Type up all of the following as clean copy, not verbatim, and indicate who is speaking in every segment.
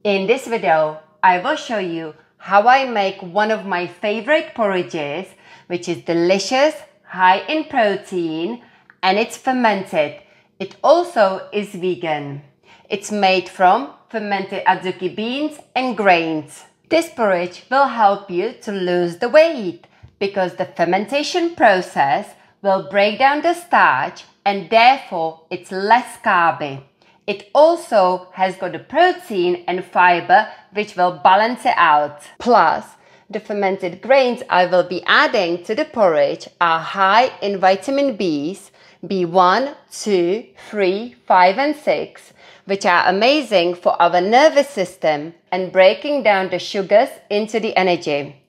Speaker 1: In this video, I will show you how I make one of my favorite porridges, which is delicious, high in protein, and it's fermented. It also is vegan. It's made from fermented ADZUKI beans and grains. This porridge will help you to lose the weight because the fermentation process will break down the starch and therefore it's less carby. It also has got the protein and fiber which will balance it out. Plus, the fermented grains I will be adding to the porridge are high in vitamin Bs, B1, 2, 3, 5 and 6, which are amazing for our nervous system and breaking down the sugars into the energy.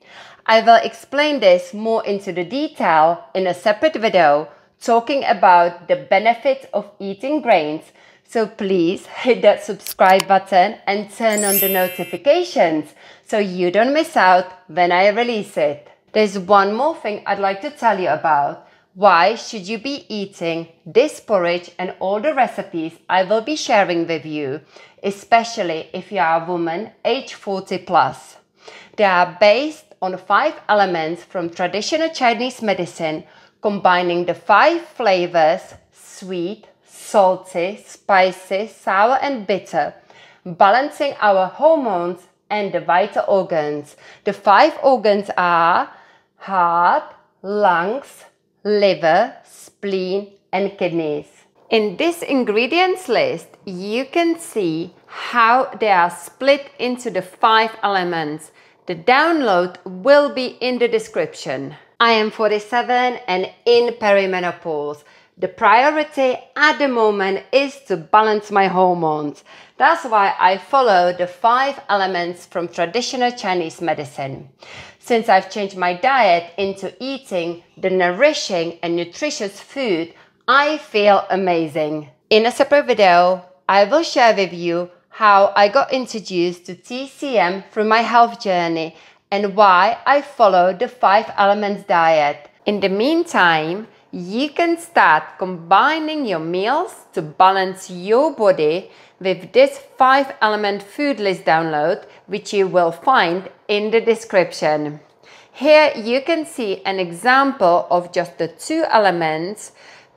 Speaker 1: I will explain this more into the detail in a separate video talking about the benefits of eating grains. So please hit that subscribe button and turn on the notifications so you don't miss out when I release it. There's one more thing I'd like to tell you about. Why should you be eating this porridge and all the recipes I will be sharing with you, especially if you are a woman age 40 plus. They are based on 5 elements from traditional Chinese medicine, combining the 5 flavors: sweet, salty, spicy, sour and bitter, balancing our hormones and the vital organs. The 5 organs are heart, lungs, liver, spleen and kidneys. In this ingredients list, you can see how they are split into the 5 elements. The download will be in the description. I am 47 and in perimenopause. The priority at the moment is to balance my hormones. That's why I follow the 5 elements from traditional Chinese medicine. Since I've changed my diet into eating the nourishing and nutritious food, I feel amazing. In a separate video, I will share with you how I got introduced to TCM through my health journey and why I follow the 5 elements diet. In the meantime, you can start combining your meals to balance your body with this 5 element food list download, which you will find in the description. Here you can see an example of just the 2 elements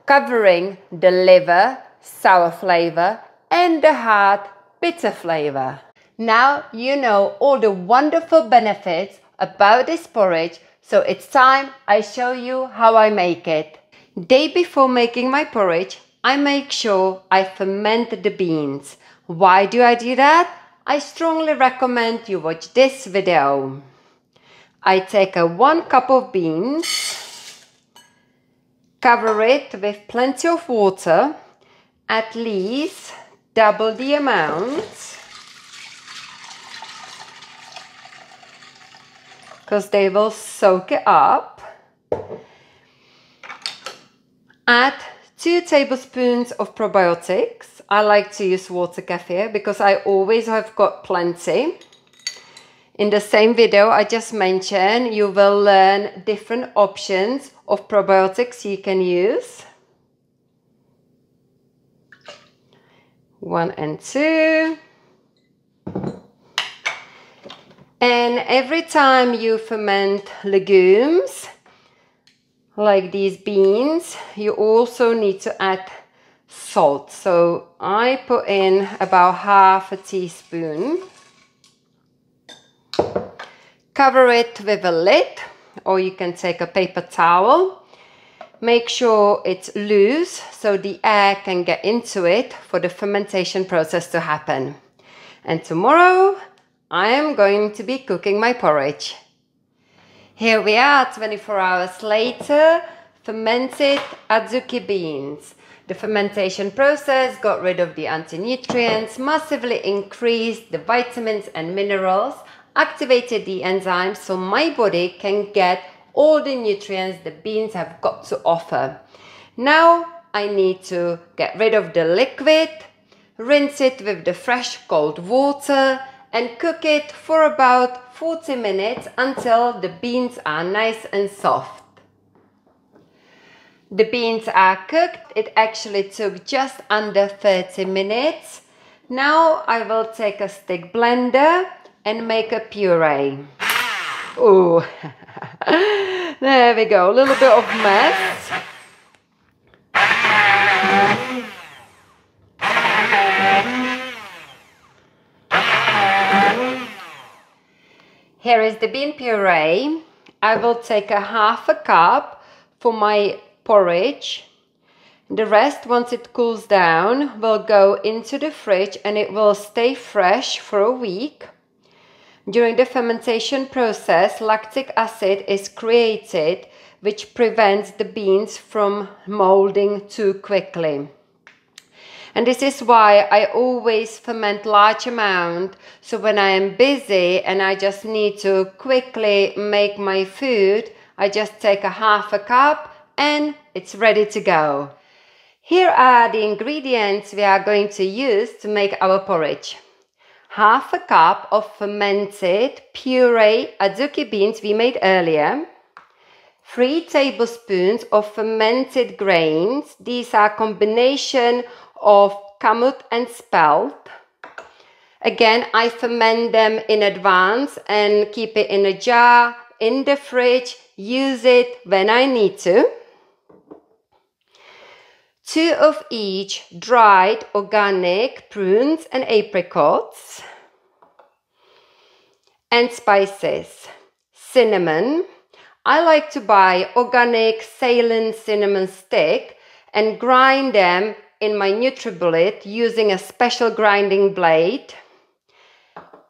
Speaker 1: covering the liver, sour flavor, and the heart, bitter flavor. Now you know all the wonderful benefits about this porridge, so it's time I show you how I make it. Day before making my porridge, I make sure I ferment the beans. Why do I do that? I strongly recommend you watch this video. I take 1 cup of beans, cover it with plenty of water, at least double the amount, because they will soak it up. Add 2 tablespoons of probiotics. I like to use water kefir because I always have got plenty. In the same video I just mentioned, you will learn different options of probiotics you can use. 1 and 2. And every time you ferment legumes, like these beans, you also need to add salt. So I put in about half a teaspoon. Cover it with a lid, or you can take a paper towel. Make sure it's loose so the air can get into it for the fermentation process to happen. And tomorrow I am going to be cooking my porridge. Here we are 24 hours later, fermented ADZUKI beans. The fermentation process got rid of the antinutrients, massively increased the vitamins and minerals, activated the enzymes so my body can get all the nutrients the beans have got to offer. Now I need to get rid of the liquid, rinse it with the fresh cold water and cook it for about 40 minutes until the beans are nice and soft. The beans are cooked. It actually took just under 30 minutes. Now I will take a stick blender and make a puree. Ooh, there we go, a little bit of mess. Here is the bean puree. I will take a half a cup for my porridge. The rest, once it cools down, will go into the fridge and it will stay fresh for a week. During the fermentation process, lactic acid is created, which prevents the beans from molding too quickly. And this is why I always ferment large amount, so when I am busy and I just need to quickly make my food, I just take a half a cup and it's ready to go. Here are the ingredients we are going to use to make our porridge. Half a cup of fermented puree ADZUKI beans we made earlier. 3 tablespoons of fermented grains. These are combination of kamut and spelt. Again, I ferment them in advance and keep it in a jar, in the fridge, use it when I need to. 2 of each dried organic prunes and apricots. And spices. Cinnamon. I like to buy organic Ceylon cinnamon stick and grind them in my NutriBullet using a special grinding blade.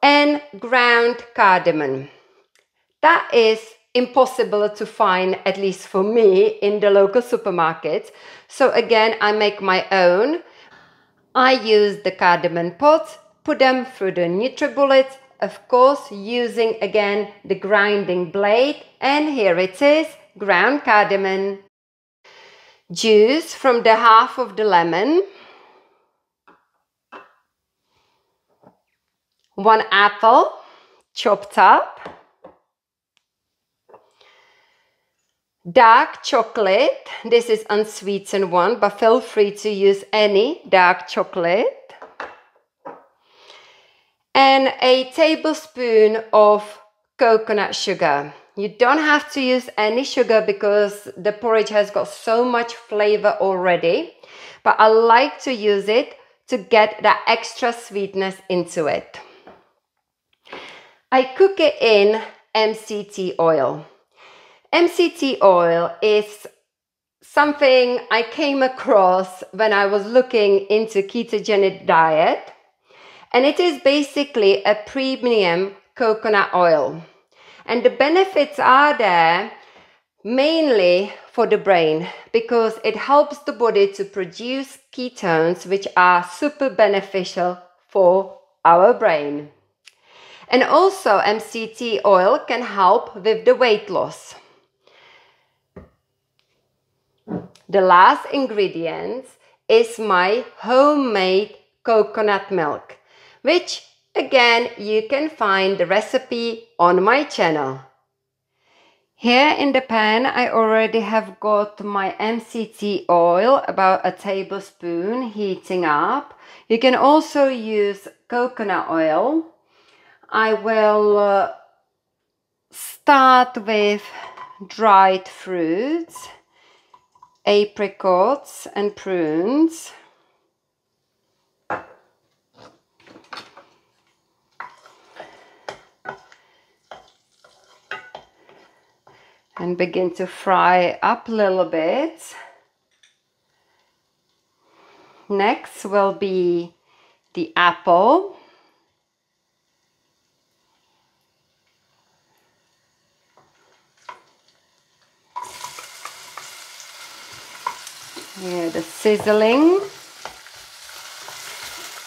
Speaker 1: And ground cardamom. That is impossible to find, at least for me, in the local supermarket. So again, I make my own. I use the cardamom pods, put them through the NutriBullet, of course using again the grinding blade, and here it is, ground cardamom. Juice from the half of the lemon. 1 apple, chopped up. Dark chocolate, this is unsweetened one, but feel free to use any dark chocolate. And a tablespoon of coconut sugar. You don't have to use any sugar because the porridge has got so much flavor already, but I like to use it to get that extra sweetness into it. I cook it in MCT oil. MCT oil is something I came across when I was looking into ketogenic diet, and it is basically a premium coconut oil. And the benefits are there mainly for the brain because it helps the body to produce ketones, which are super beneficial for our brain. And also MCT oil can help with the weight loss. The last ingredient is my homemade coconut milk, which again you can find the recipe on my channel. Here in the pan I already have got my MCT oil, about a tablespoon, heating up. You can also use coconut oil. I will start with dried fruits, apricots and prunes. And begin to fry up a little bit. Next will be the apple. Here the sizzling.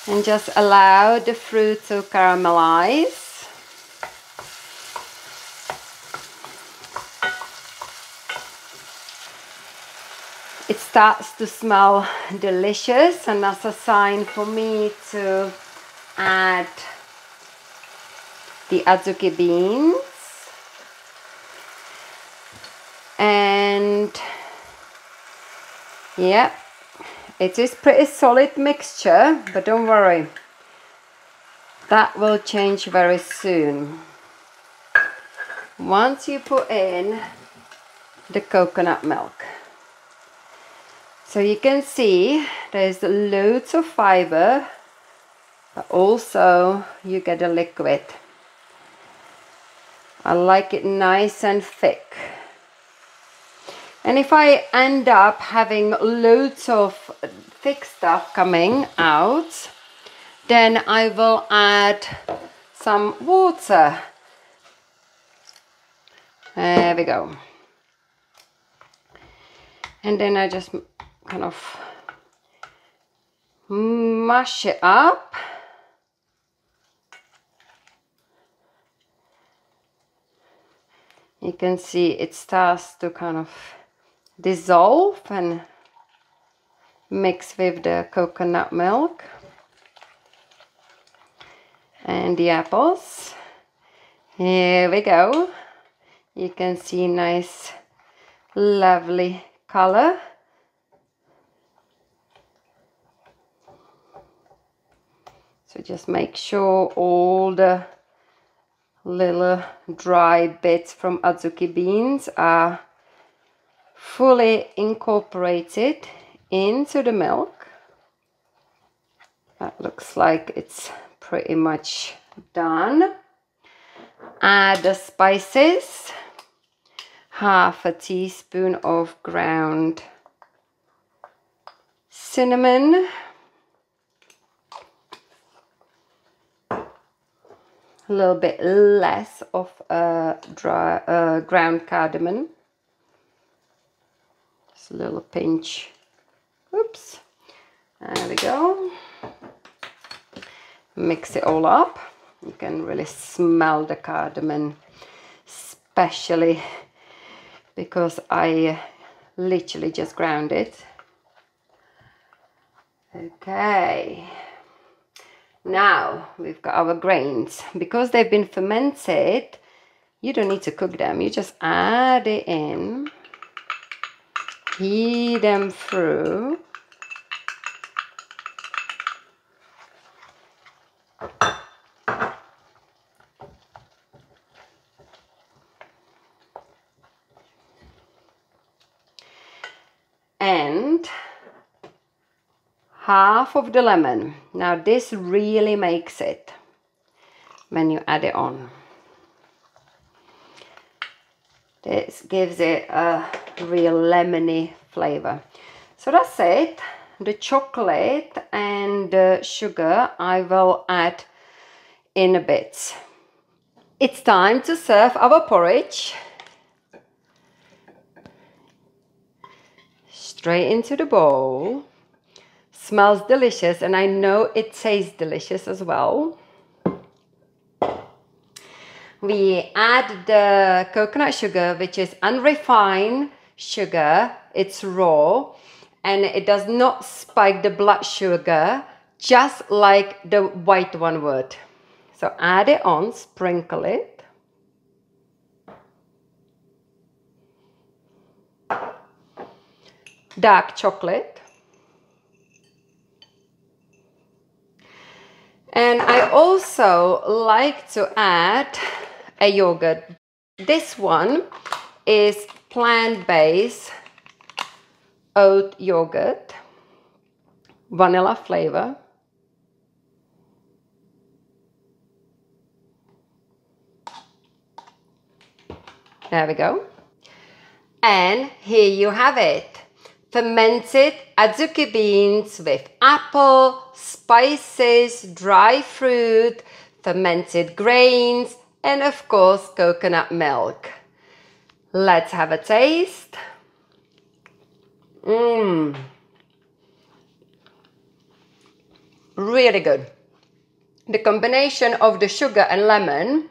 Speaker 1: And just allow the fruit to caramelize. It starts to smell delicious, and that's a sign for me to add the ADZUKI beans. And yeah, it is pretty solid mixture, but don't worry, That will change very soon. Once you put in the coconut milk. So you can see there's loads of fiber, but also you get a liquid. I like it nice and thick. And if I end up having loads of thick stuff coming out, then I will add some water. There we go. And then I just kind of mash it up. You can see it starts to kind of dissolve and mix with the coconut milk and the apples. Here we go. You can see nice, lovely color. So just make sure all the little dry bits from ADZUKI beans are fully incorporated into the milk. That looks like it's pretty much done. Add the spices. Half a teaspoon of ground cinnamon. A little bit less of ground cardamom. Just a little pinch. Oops. There we go. Mix it all up. You can really smell the cardamom, especially because I literally just ground it. Okay. Now we've got our grains. Because they've been fermented, you don't need to cook them. You just add it in, heat them through. And half of the lemon. Now this really makes it when you add it on. This gives it a real lemony flavor. So that's it. The chocolate and the sugar I will add in a bit. It's time to serve our porridge. Straight into the bowl. Smells delicious, and I know it tastes delicious as well. We add the coconut sugar, which is unrefined sugar. It's raw, and it does not spike the blood sugar, just like the white one would. So add it on, sprinkle it. Dark chocolate. And I also like to add a yogurt. This one is plant-based oat yogurt, vanilla flavor. There we go. And here you have it. Fermented ADZUKI beans with apple, spices, dry fruit, fermented grains, and of course coconut milk. Let's have a taste. Really good. The combination of the sugar and lemon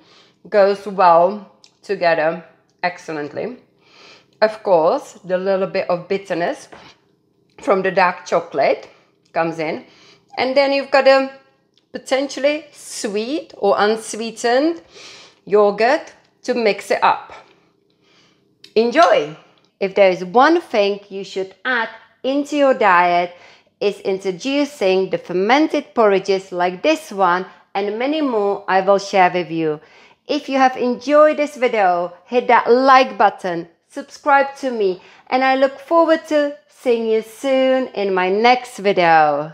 Speaker 1: goes well together excellently. Of course, the little bit of bitterness from the dark chocolate comes in. And then you've got a potentially sweet or unsweetened yogurt to mix it up. Enjoy! If there is one thing you should add into your diet, is introducing the fermented porridges like this one and many more I will share with you. If you have enjoyed this video, hit that like button, subscribe to me, and I look forward to seeing you soon in my next video.